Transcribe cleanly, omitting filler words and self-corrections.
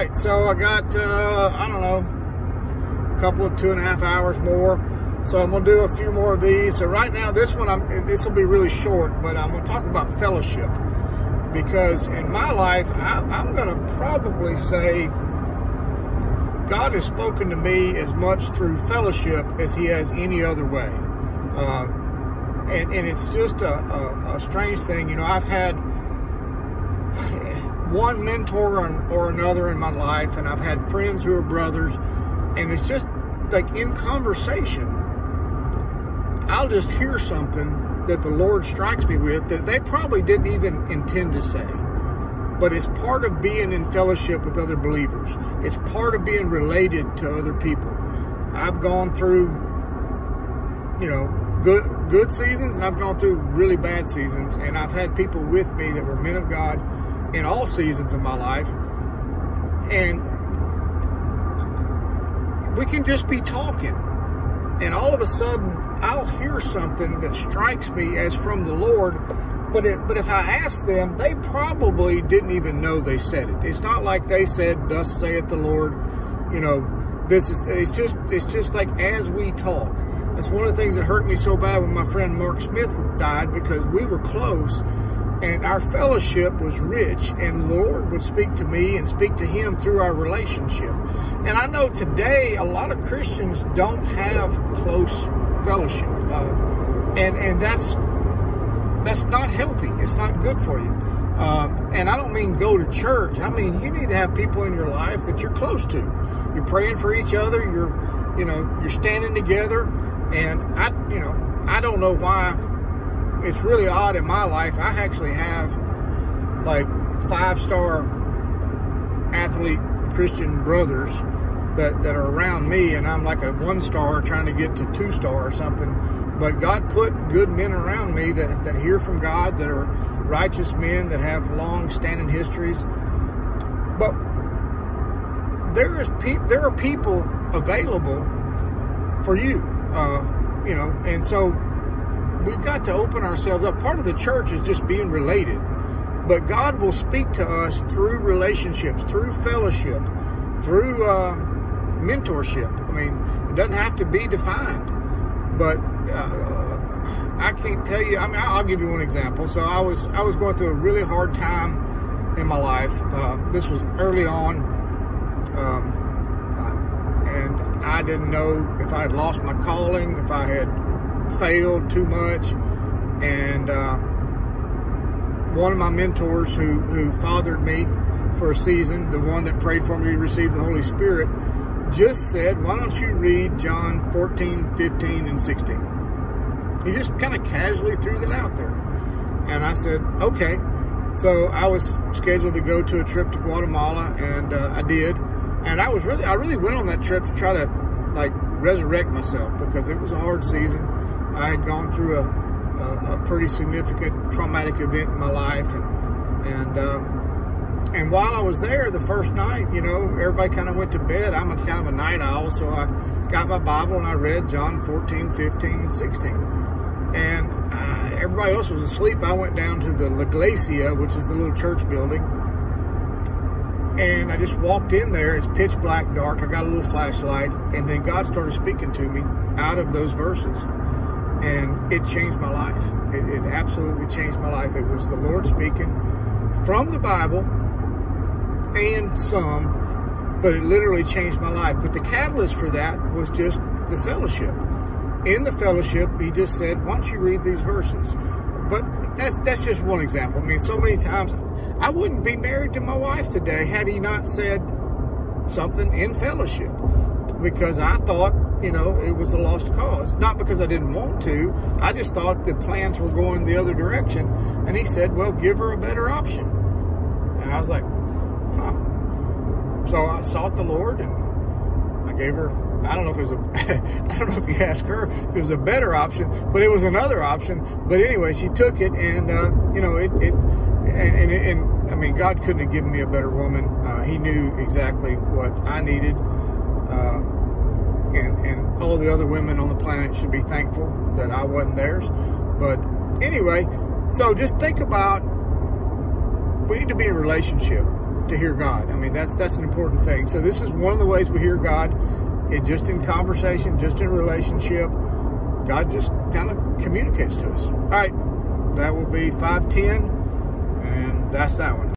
right, so I got, I don't know, a couple of 2.5 hours more. So I'm going to do a few more of these. So right now, this one, this will be really short, but I'm going to talk about fellowship. Because in my life, I'm going to probably say God has spoken to me as much through fellowship as he has any other way. And it's just a strange thing. You know, I've had one mentor or another in my life, and I've had friends who are brothers, and it's just like in conversation, I'll just hear something that the Lord strikes me with that they probably didn't even intend to say. But it's part of being in fellowship with other believers. It's part of being related to other people. I've gone through, you know, good seasons, and I've gone through really bad seasons, and I've had people with me that were men of God in all seasons of my life, and we can just be talking, and all of a sudden I'll hear something that strikes me as from the Lord, but if I ask them, they probably didn't even know they said it. It's not like they said, "Thus saith the Lord," you know. It's just like as we talk. That's one of the things that hurt me so bad when my friend Mark Smith died, because we were close and our fellowship was rich, and the Lord would speak to me and speak to him through our relationship. And I know today a lot of Christians don't have close fellowship, and that's not healthy. It's not good for you. And I don't mean go to church. I mean, you need to have people in your life that you're close to. You're praying for each other. You're standing together. And I don't know why. It's really odd in my life. I actually have like 5-star athlete Christian brothers that are around me, and I'm like a 1-star trying to get to 2-star or something. But God put good men around me that hear from God, that are righteous men, that have long-standing histories. But there are people available for you, you know, and so we've got to open ourselves up. Part of the church is just being related, but God will speak to us through relationships, through fellowship, through mentorship. I mean, it doesn't have to be defined, but I can't tell you. I mean, I'll give you one example. So I was going through a really hard time in my life. This was early on, and I didn't know if I had lost my calling, if I had failed too much. And one of my mentors who fathered me for a season, the one that prayed for me to receive the Holy Spirit, just said, "Why don't you read John 14, 15, and 16? He just kind of casually threw that out there. And I said, okay. So I was scheduled to go to a trip to Guatemala, and I did. And I really went on that trip to try to like resurrect myself, because it was a hard season. I had gone through a pretty significant traumatic event in my life, and while I was there the first night, you know, everybody kind of went to bed. I'm kind of a night owl, so I got my Bible and I read John 14, 15, and 16. And everybody else was asleep. I went down to the La Iglesia, which is the little church building, and I just walked in there. It's pitch black, dark. I got a little flashlight, and then God started speaking to me out of those verses, and it changed my life. It absolutely changed my life. It was the Lord speaking from the Bible and some, but it literally changed my life. But the catalyst for that was just the fellowship. In the fellowship, he just said, "Why don't you read these verses?" But that's just one example. I mean, so many times I wouldn't be married to my wife today had he not said something in fellowship, because I thought, you know, it was a lost cause. Not because I didn't want to. I just thought the plans were going the other direction. And he said, "Well, give her a better option." And I was like, huh. So I sought the Lord, and I gave her, I don't know if it was I don't know if you asked her if it was a better option, but it was another option. But anyway, she took it, and you know, and I mean, God couldn't have given me a better woman. He knew exactly what I needed, and all the other women on the planet should be thankful that I wasn't theirs. But anyway, so just think about, we need to be in a relationship to hear God. I mean, that's an important thing. So this is one of the ways we hear God. It just in conversation, just in relationship. God just kind of communicates to us. All right, that will be 5:10, and that's that one.